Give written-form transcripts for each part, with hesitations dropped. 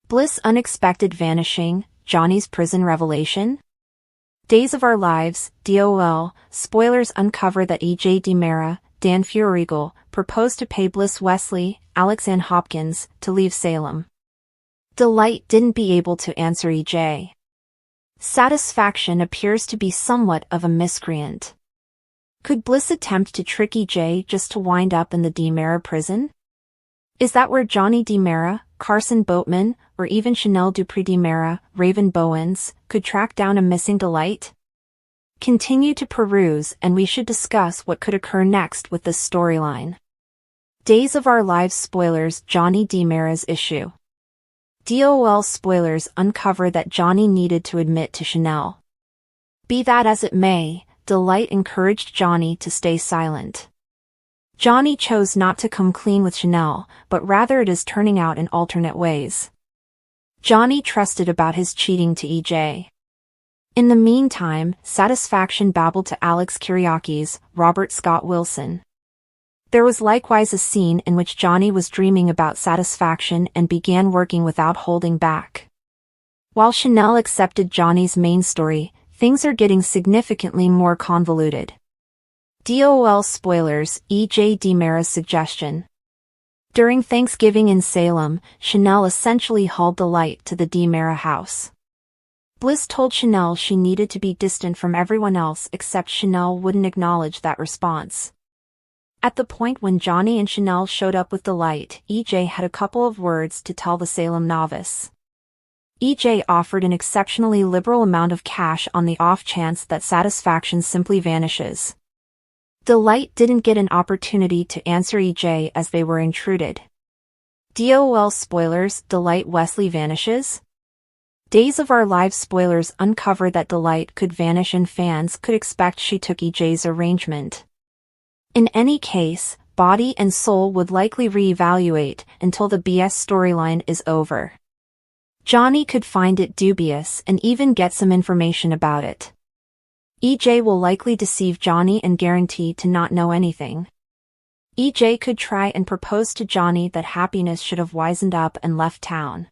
Bliss unexpected vanishing, Johnny's prison revelation? Days of Our Lives, DOL, spoilers uncover that E.J. DiMera, Dan Furigal, proposed to pay Bliss Wesley, Alex Ann Hopkins, to leave Salem. Delight didn't be able to answer E.J. Satisfaction appears to be somewhat of a miscreant. Could Bliss attempt to trick E.J. just to wind up in the DiMera prison? Is that where Johnny DiMera, Carson Boatman, or even Chanel Dupree DiMera, Raven Bowens, could track down a missing Delight? Continue to peruse and we should discuss what could occur next with this storyline. Days of Our Lives spoilers Johnny DiMera's issue. DOL spoilers uncover that Johnny needed to admit to Chanel. Be that as it may, Delight encouraged Johnny to stay silent. Johnny chose not to come clean with Chanel, but rather it is turning out in alternate ways. Johnny trusted about his cheating to E.J. In the meantime, Satisfaction babbled to Alex Kyriakis, Robert Scott Wilson. There was likewise a scene in which Johnny was dreaming about Satisfaction and began working without holding back. While Chanel accepted Johnny's main story, things are getting significantly more convoluted. DOL spoilers E.J. DiMera's suggestion. During Thanksgiving in Salem, Chanel essentially hauled Delight to the DiMera house. Bliss told Chanel she needed to be distant from everyone else except Chanel wouldn't acknowledge that response. At the point when Johnny and Chanel showed up with Delight, E.J. had a couple of words to tell the Salem novice. E.J. offered an exceptionally liberal amount of cash on the off chance that Satisfaction simply vanishes. Delight didn't get an opportunity to answer E.J. as they were intruded. DOL spoilers Delight Wesley vanishes? Days of Our Lives spoilers uncover that Delight could vanish and fans could expect she took E.J.'s arrangement. In any case, body and soul would likely reevaluate until the BS storyline is over. Johnny could find it dubious and even get some information about it. E.J. will likely deceive Johnny and guarantee to not know anything. E.J. could try and propose to Johnny that Happiness should have wisened up and left town.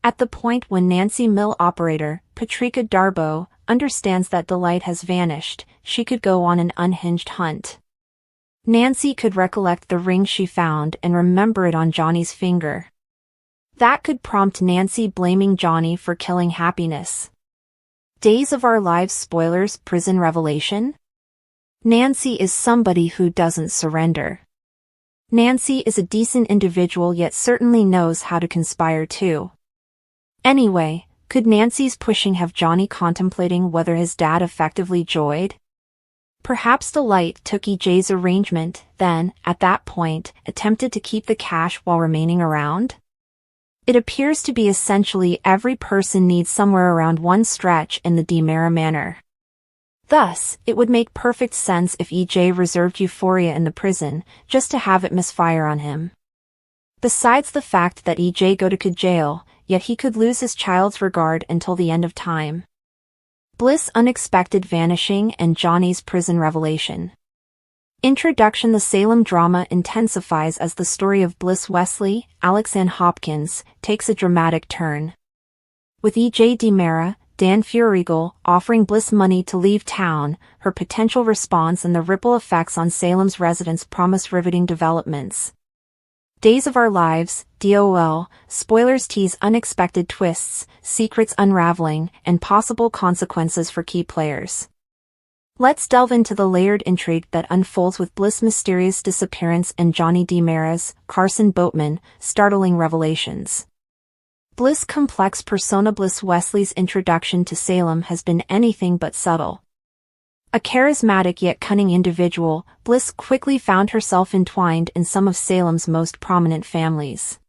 At the point when Nancy Mill operator, Patrika Darbo, understands that Delight has vanished, she could go on an unhinged hunt. Nancy could recollect the ring she found and remember it on Johnny's finger. That could prompt Nancy blaming Johnny for killing Happiness. Days of Our Lives spoilers prison revelation? Nancy is somebody who doesn't surrender. Nancy is a decent individual yet certainly knows how to conspire too. Anyway, could Nancy's pushing have Johnny contemplating whether his dad effectively joyed? Perhaps Delight took E.J.'s arrangement, then, at that point, attempted to keep the cash while remaining around? It appears to be essentially every person needs somewhere around one stretch in the DiMera manner. Thus, it would make perfect sense if E.J. reserved Euphoria in the prison, just to have it misfire on him. Besides the fact that E.J. go to jail, yet he could lose his child's regard until the end of time. Bliss unexpected vanishing and Johnny's prison revelation. Introduction: The Salem drama intensifies as the story of Bliss Wesley, Alex Ann Hopkins, takes a dramatic turn. With E.J. DiMera, Dan Furigal, offering Bliss money to leave town, her potential response and the ripple effects on Salem's residents promise riveting developments. Days of Our Lives, DOL, spoilers tease unexpected twists, secrets unraveling, and possible consequences for key players. Let's delve into the layered intrigue that unfolds with Bliss' mysterious disappearance and Johnny DiMera's, Carson Boatman, startling revelations. Bliss' complex persona. Bliss Wesley's introduction to Salem has been anything but subtle. A charismatic yet cunning individual, Bliss quickly found herself entwined in some of Salem's most prominent families.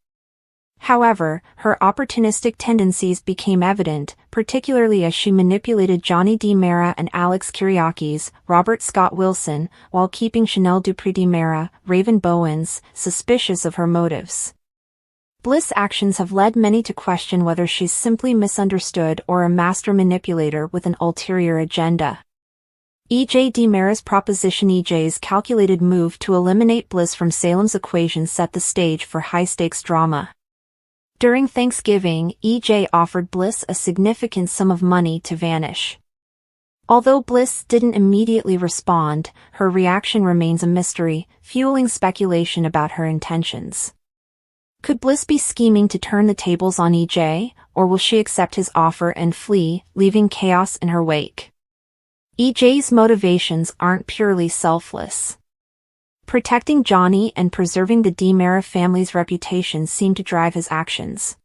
However, her opportunistic tendencies became evident, particularly as she manipulated Johnny DiMera and Alex Kyriakis, Robert Scott Wilson, while keeping Chanel Dupree DiMera, Raven Bowens, suspicious of her motives. Bliss' actions have led many to question whether she's simply misunderstood or a master manipulator with an ulterior agenda. E.J. DiMera's proposition. E.J.'s calculated move to eliminate Bliss from Salem's equation set the stage for high-stakes drama. During Thanksgiving, EJ offered Bliss a significant sum of money to vanish. Although Bliss didn't immediately respond, her reaction remains a mystery, fueling speculation about her intentions. Could Bliss be scheming to turn the tables on EJ, or will she accept his offer and flee, leaving chaos in her wake? EJ's motivations aren't purely selfless. Protecting Johnny and preserving the DiMera family's reputation seem to drive his actions.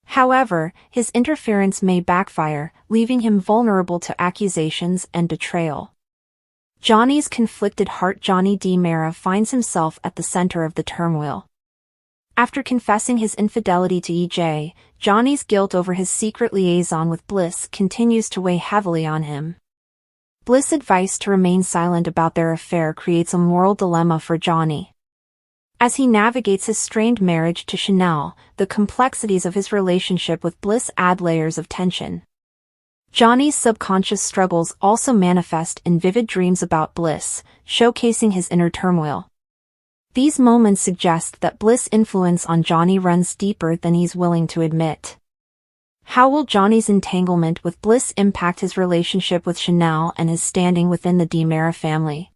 However, his interference may backfire, leaving him vulnerable to accusations and betrayal. Johnny's conflicted heart. Johnny DiMera finds himself at the center of the turmoil. After confessing his infidelity to EJ, Johnny's guilt over his secret liaison with Bliss continues to weigh heavily on him. Bliss' advice to remain silent about their affair creates a moral dilemma for Johnny. As he navigates his strained marriage to Chanel, the complexities of his relationship with Bliss add layers of tension. Johnny's subconscious struggles also manifest in vivid dreams about Bliss, showcasing his inner turmoil. These moments suggest that Bliss' influence on Johnny runs deeper than he's willing to admit. How will Johnny's entanglement with Bliss impact his relationship with Chanel and his standing within the DiMera family?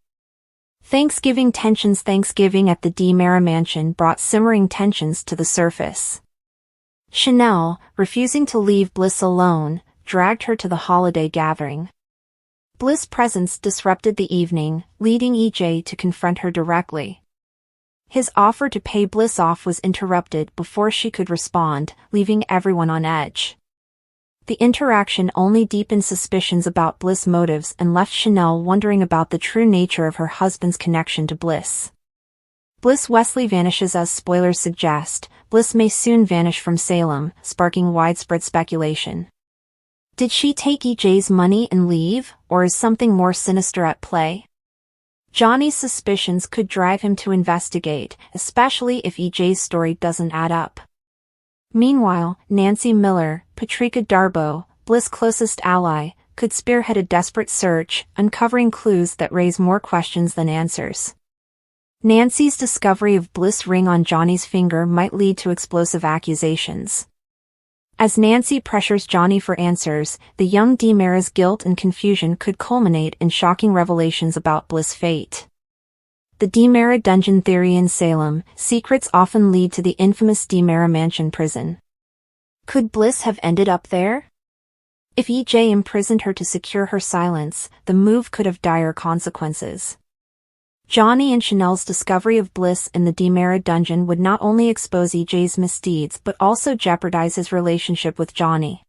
Thanksgiving tensions. Thanksgiving at the DiMera mansion brought simmering tensions to the surface. Chanel, refusing to leave Bliss alone, dragged her to the holiday gathering. Bliss' presence disrupted the evening, leading EJ to confront her directly. His offer to pay Bliss off was interrupted before she could respond, leaving everyone on edge. The interaction only deepened suspicions about Bliss' motives and left Chanel wondering about the true nature of her husband's connection to Bliss. Bliss Wesley vanishes. As spoilers suggest, Bliss may soon vanish from Salem, sparking widespread speculation. Did she take EJ's money and leave, or is something more sinister at play? Johnny's suspicions could drive him to investigate, especially if EJ's story doesn't add up. Meanwhile, Nancy Miller, Patrika Darbo, Bliss' closest ally, could spearhead a desperate search, uncovering clues that raise more questions than answers. Nancy's discovery of Bliss' ring on Johnny's finger might lead to explosive accusations. As Nancy pressures Johnny for answers, the young DiMera's guilt and confusion could culminate in shocking revelations about Bliss' fate. The DiMera dungeon theory. In Salem, secrets often lead to the infamous DiMera mansion prison. Could Bliss have ended up there? If EJ imprisoned her to secure her silence, the move could have dire consequences. Johnny and Chanel's discovery of Bliss in the DiMera dungeon would not only expose EJ's misdeeds but also jeopardize his relationship with Johnny.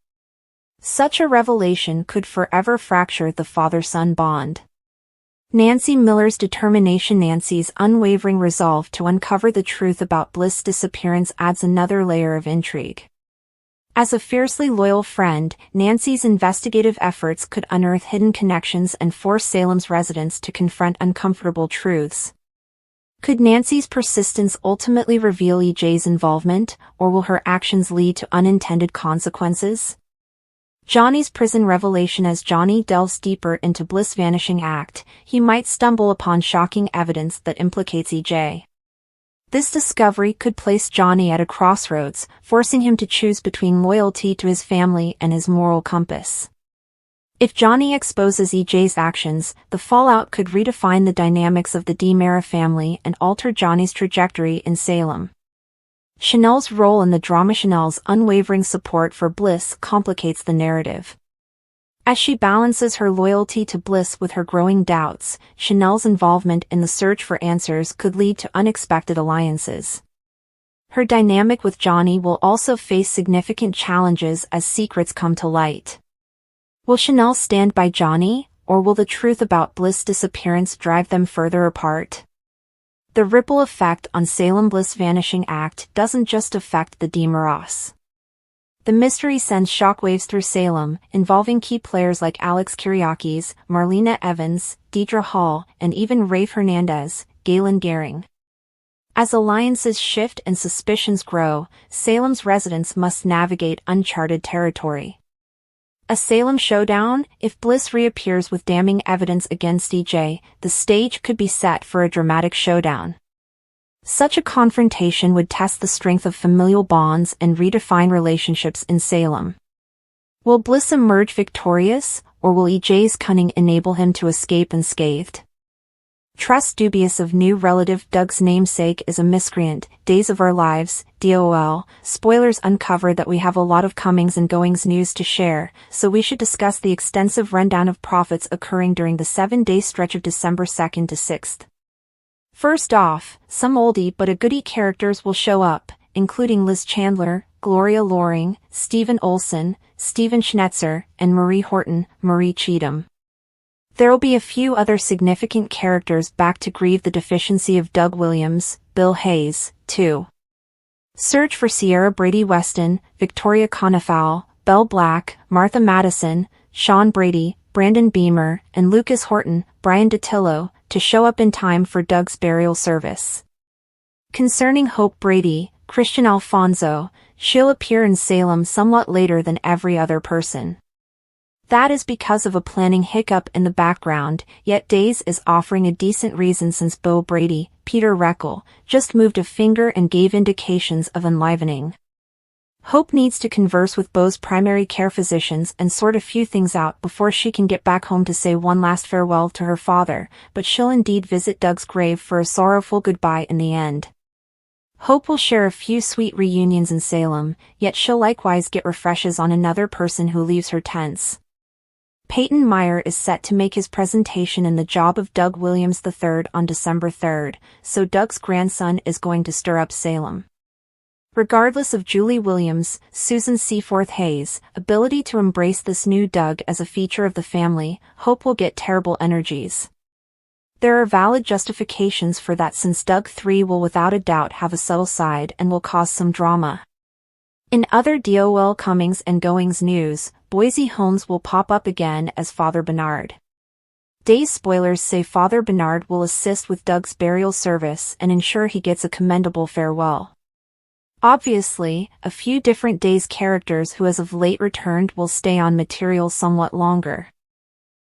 Such a revelation could forever fracture the father-son bond. Nancy Miller's determination. Nancy's unwavering resolve to uncover the truth about Bliss' disappearance adds another layer of intrigue. As a fiercely loyal friend, Nancy's investigative efforts could unearth hidden connections and force Salem's residents to confront uncomfortable truths. Could Nancy's persistence ultimately reveal EJ's involvement, or will her actions lead to unintended consequences? Johnny's prison revelation. As Johnny delves deeper into Bliss' vanishing act, he might stumble upon shocking evidence that implicates EJ. This discovery could place Johnny at a crossroads, forcing him to choose between loyalty to his family and his moral compass. If Johnny exposes EJ's actions, the fallout could redefine the dynamics of the DiMera family and alter Johnny's trajectory in Salem. Chanel's role in the drama. Chanel's unwavering support for Bliss complicates the narrative. As she balances her loyalty to Bliss with her growing doubts, Chanel's involvement in the search for answers could lead to unexpected alliances. Her dynamic with Johnny will also face significant challenges as secrets come to light. Will Chanel stand by Johnny, or will the truth about Bliss' disappearance drive them further apart? The ripple effect on Salem. Bliss' vanishing act doesn't just affect the DiMeras. The mystery sends shockwaves through Salem, involving key players like Alex Kyriakis, Marlena Evans, Deidre Hall, and even Rafe Hernandez, Galen Gehring. As alliances shift and suspicions grow, Salem's residents must navigate uncharted territory. A Salem showdown? If Bliss reappears with damning evidence against EJ, the stage could be set for a dramatic showdown. Such a confrontation would test the strength of familial bonds and redefine relationships in Salem. Will Bliss emerge victorious, or will EJ's cunning enable him to escape unscathed? Trust dubious of new relative Doug's namesake is a miscreant. Days of Our Lives, DOL. Spoilers uncover that we have a lot of comings and goings news to share, so we should discuss the extensive rundown of profits occurring during the 7-day stretch of December 2nd to 6th. First off, some oldie but a goodie characters will show up, including Liz Chandler, Gloria Loring, Stephen Olson, Stephen Schnetzer, and Marie Horton, Marie Cheatham. There will be a few other significant characters back to grieve the deficiency of Doug Williams, Bill Hayes, too. Search for Sierra Brady Weston, Victoria Conifal, Belle Black, Martha Madison, Sean Brady, Brandon Beamer, and Lucas Horton, Brian DeTillo, to show up in time for Doug's burial service. Concerning Hope Brady, Christian Alfonso, she'll appear in Salem somewhat later than every other person. That is because of a planning hiccup in the background, yet Days is offering a decent reason since Bo Brady, Peter Reckel, just moved a finger and gave indications of enlivening. Hope needs to converse with Bo's primary care physicians and sort a few things out before she can get back home to say one last farewell to her father, but she'll indeed visit Doug's grave for a sorrowful goodbye in the end. Hope will share a few sweet reunions in Salem, yet she'll likewise get refreshes on another person who leaves her tense. Peyton Meyer is set to make his presentation in the job of Doug Williams III on December 3rd, so Doug's grandson is going to stir up Salem. Regardless of Julie Williams, Susan Seaforth Hayes' ability to embrace this new Doug as a feature of the family, Hope will get terrible energies. There are valid justifications for that since Doug III will without a doubt have a subtle side and will cause some drama. In other DOL comings and goings news, Boise Holmes will pop up again as Father Bernard. Days spoilers say Father Bernard will assist with Doug's burial service and ensure he gets a commendable farewell. Obviously, a few different Days characters who as of late returned will stay on material somewhat longer.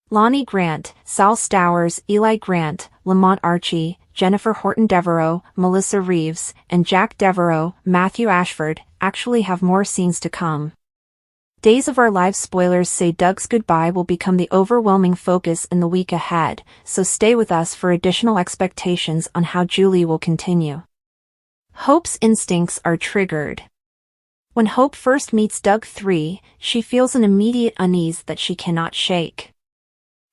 Lonnie Grant, Sal Stowers, Eli Grant, Lamont Archie, Jennifer Horton Devereaux, Melissa Reeves, and Jack Devereaux, Matthew Ashford, actually have more scenes to come. Days of Our Lives spoilers say Doug's goodbye will become the overwhelming focus in the week ahead, so stay with us for additional expectations on how Julie will continue. Hope's instincts are triggered. When Hope first meets Doug III, she feels an immediate unease that she cannot shake.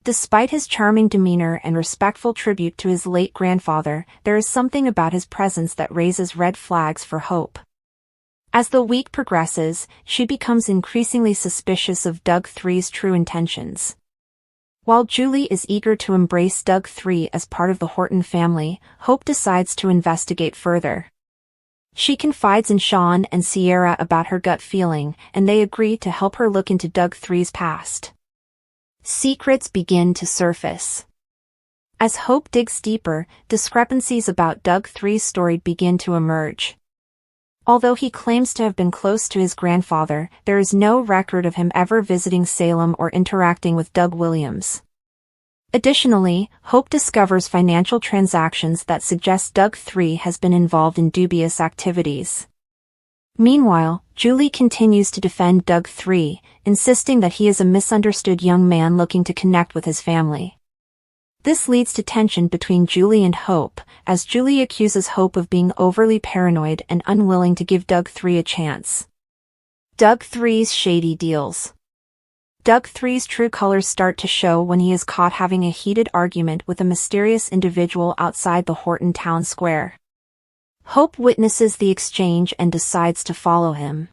Despite his charming demeanor and respectful tribute to his late grandfather, there is something about his presence that raises red flags for Hope. As the week progresses, she becomes increasingly suspicious of Doug III's true intentions. While Julie is eager to embrace Doug III as part of the Horton family, Hope decides to investigate further. She confides in Sean and Sierra about her gut feeling, and they agree to help her look into Doug III's past. Secrets begin to surface. As Hope digs deeper, discrepancies about Doug III's story begin to emerge. Although he claims to have been close to his grandfather, there is no record of him ever visiting Salem or interacting with Doug Williams. Additionally, Hope discovers financial transactions that suggest Doug III has been involved in dubious activities. Meanwhile, Julie continues to defend Doug III, insisting that he is a misunderstood young man looking to connect with his family. This leads to tension between Julie and Hope, as Julie accuses Hope of being overly paranoid and unwilling to give Doug III a chance. Doug III's shady deals. Doug III's true colors start to show when he is caught having a heated argument with a mysterious individual outside the Horton town square. Hope witnesses the exchange and decides to follow him.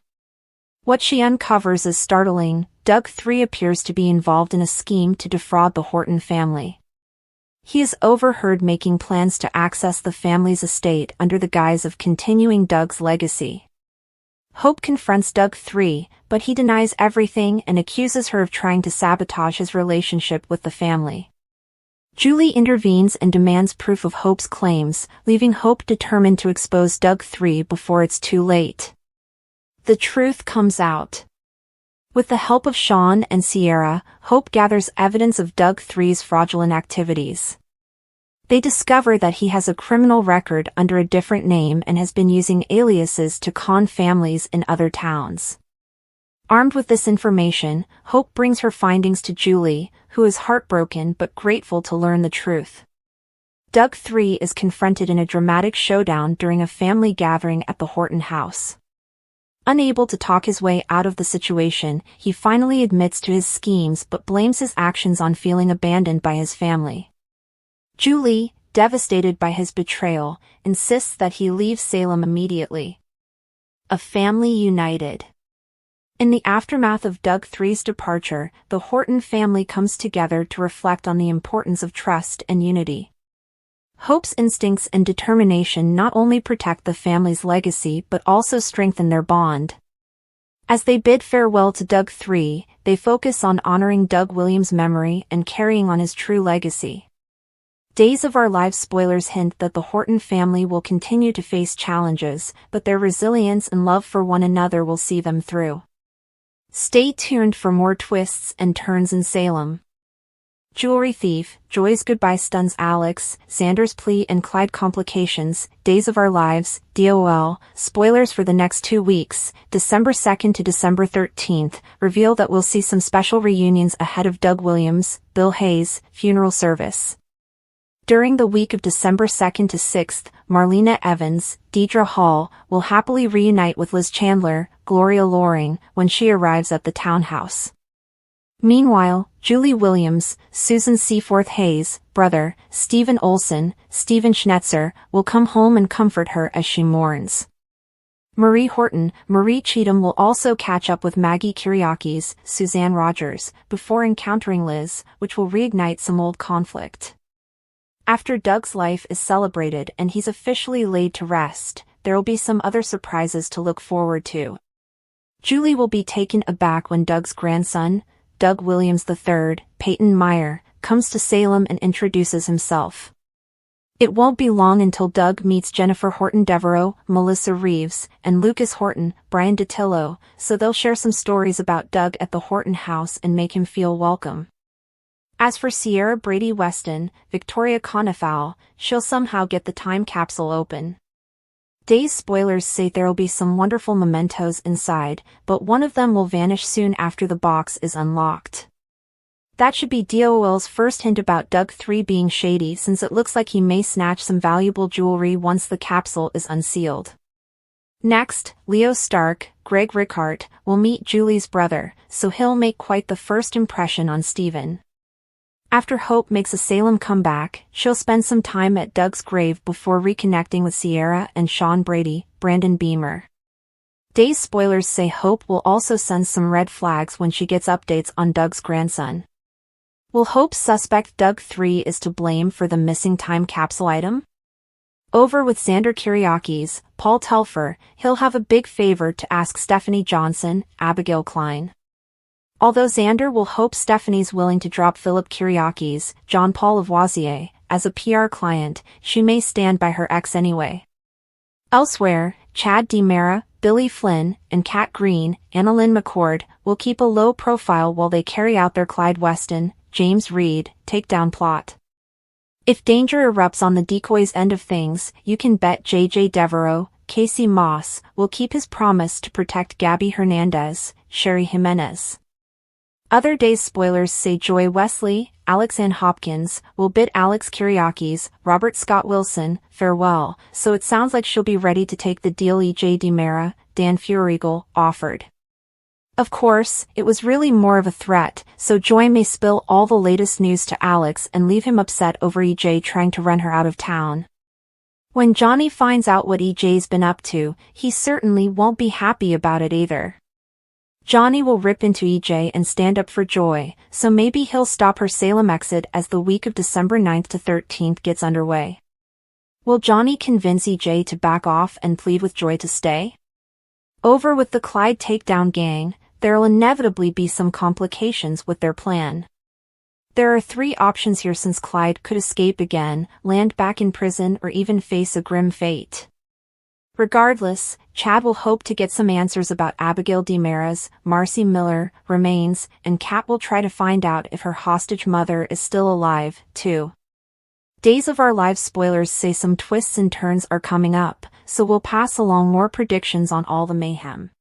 What she uncovers is startling. Doug III appears to be involved in a scheme to defraud the Horton family. He is overheard making plans to access the family's estate under the guise of continuing Doug's legacy. Hope confronts Doug III, but he denies everything and accuses her of trying to sabotage his relationship with the family. Julie intervenes and demands proof of Hope's claims, leaving Hope determined to expose Doug III before it's too late. The truth comes out. With the help of Sean and Sierra, Hope gathers evidence of Doug III's fraudulent activities. They discover that he has a criminal record under a different name and has been using aliases to con families in other towns. Armed with this information, Hope brings her findings to Julie, who is heartbroken but grateful to learn the truth. Doug 3 is confronted in a dramatic showdown during a family gathering at the Horton house. Unable to talk his way out of the situation, he finally admits to his schemes but blames his actions on feeling abandoned by his family. Julie, devastated by his betrayal, insists that he leave Salem immediately. A family united. In the aftermath of Doug 3's departure, the Horton family comes together to reflect on the importance of trust and unity. Hope's instincts and determination not only protect the family's legacy but also strengthen their bond. As they bid farewell to Doug 3, they focus on honoring Doug Williams' memory and carrying on his true legacy. Days of Our Lives spoilers hint that the Horton family will continue to face challenges, but their resilience and love for one another will see them through. Stay tuned for more twists and turns in Salem. Jewelry thief, Joy's goodbye stuns Alex, Xander's plea and Clyde complications, Days of Our Lives, DOL, spoilers for the next 2 weeks, December 2nd to December 13th, reveal that we'll see some special reunions ahead of Doug Williams, Bill Hayes' funeral service. During the week of December 2nd to 6th, Marlena Evans, Deidre Hall, will happily reunite with Liz Chandler, Gloria Loring, when she arrives at the townhouse. Meanwhile, Julie Williams, Susan Seaforth Hayes' brother, Stephen Olson, Stephen Schnetzer, will come home and comfort her as she mourns. Marie Horton, Marie Cheatham will also catch up with Maggie Kyriakis, Suzanne Rogers, before encountering Liz, which will reignite some old conflict. After Doug's life is celebrated and he's officially laid to rest, there will be some other surprises to look forward to. Julie will be taken aback when Doug's grandson, Doug Williams III, Peyton Meyer, comes to Salem and introduces himself. It won't be long until Doug meets Jennifer Horton Devereaux, Melissa Reeves, and Lucas Horton, Brian DeTillo, so they'll share some stories about Doug at the Horton house and make him feel welcome. As for Sierra Brady Weston, Victoria Conifal, she'll somehow get the time capsule open. Days spoilers say there'll be some wonderful mementos inside, but one of them will vanish soon after the box is unlocked. That should be DOL's first hint about Doug 3 being shady, since it looks like he may snatch some valuable jewelry once the capsule is unsealed. Next, Leo Stark, Greg Rickhart, will meet Julie's brother, so he'll make quite the first impression on Stephen. After Hope makes a Salem comeback, she'll spend some time at Doug's grave before reconnecting with Sierra and Sean Brady, Brandon Beamer. Days spoilers say Hope will also send some red flags when she gets updates on Doug's grandson. Will Hope suspect Doug 3 is to blame for the missing time capsule item? Over with Xander Kyriakis, Paul Telfer, he'll have a big favor to ask Stephanie Johnson, Abigail Klein. Although Xander will hope Stephanie's willing to drop Philip Kyriakis, John Paul Lavoisier, as a PR client, she may stand by her ex anyway. Elsewhere, Chad DiMera, Billy Flynn, and Kat Green, Annalyn McCord, will keep a low profile while they carry out their Clyde Weston, James Reed, takedown plot. If danger erupts on the decoy's end of things, you can bet J.J. Devereaux, Casey Moss, will keep his promise to protect Gabby Hernandez, Sherry Jimenez. Other Days spoilers say Joy Wesley, Alex Ann Hopkins, will bid Alex Kyriakis, Robert Scott Wilson, farewell, so it sounds like she'll be ready to take the deal E.J. DiMera, Dan Furigal, offered. Of course, it was really more of a threat, so Joy may spill all the latest news to Alex and leave him upset over EJ trying to run her out of town. When Johnny finds out what EJ's been up to, he certainly won't be happy about it either. Johnny will rip into EJ and stand up for Joy, so maybe he'll stop her Salem exit as the week of December 9th to 13th gets underway. Will Johnny convince EJ to back off and plead with Joy to stay? Over with the Clyde takedown gang, there'll inevitably be some complications with their plan. There are 3 options here since Clyde could escape again, land back in prison or even face a grim fate. Regardless, Chad will hope to get some answers about Abigail DiMera's, Marcy Miller, remains, and Kat will try to find out if her hostage mother is still alive, too. Days of Our Lives spoilers say some twists and turns are coming up, so we'll pass along more predictions on all the mayhem.